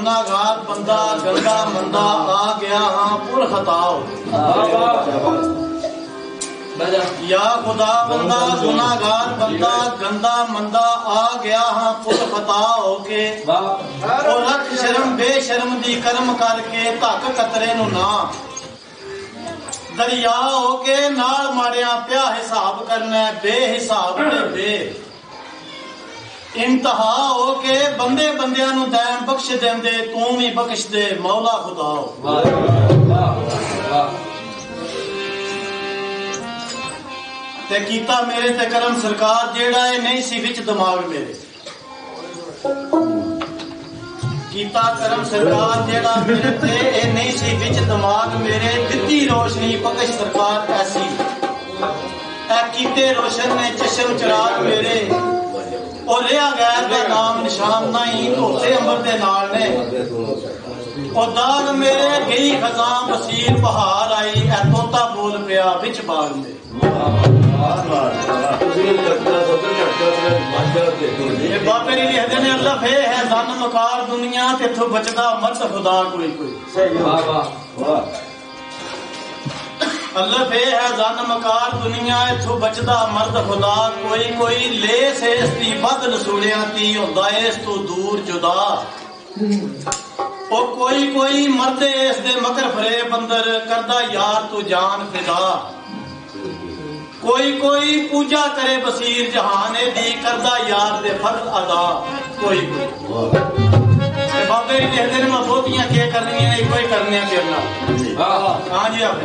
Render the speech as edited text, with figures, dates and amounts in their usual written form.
गुनाहगार बंदा गंदा मंदा आ गया हाँ पुर खताओ। या खुदा बंदा गुनाहगार बंदा गंदा मंदा आ गया हाँ पुर खता होके और रख शर्म बेशर्म दी कर्म करके धक कतरे नु ना दरिया होके नाल माड़िया प्या हिसाब करना बेहिसाब ते बे इंतहा होके बंदे बंदियां नु दैन बख्श देंदे तू भी बख्श दे मौला खुदा। ते कीता मेरे ते करम सरकार जेड़ा है नहीं सी विच दिमाग मेरे कीता करम सरकार जेड़ा मेरे ते नहीं सी विच दिमाग मेरे दिती रोशनी बख्श सरकार ऐसी ऐ कीते रोशन ने चश्म चिराग मेरे और रेहा गैर दा नाम निशान नहीं धोते अंबर दे नाल ने और दाग मेरे गई खजां बसीर बहार आई ऐ तोता बोल पिया विच बाग में। बाबे ने लिखते ने अल्लाह फे है जन मकार दुनिया तेथों बचदा मर्द खुदा कोई कोई अल्लाह फे है जन मकार दुनिया इथों बचदा मर्द खुदा कोई कोई ले से इसदी बदल सुड़िया ती हुंदा इस तो दूर जुदा ओ कोई मर्द इस दे मकर फरेब अंदर करदा यार तू जान फिदा कोई पूजा करे बसीर जहान दी करदा यार दे फर्ज अदा कोई बाबे ने कहते मैं बहुतियां क्या करनी कोई करने करना। हाँ जी आप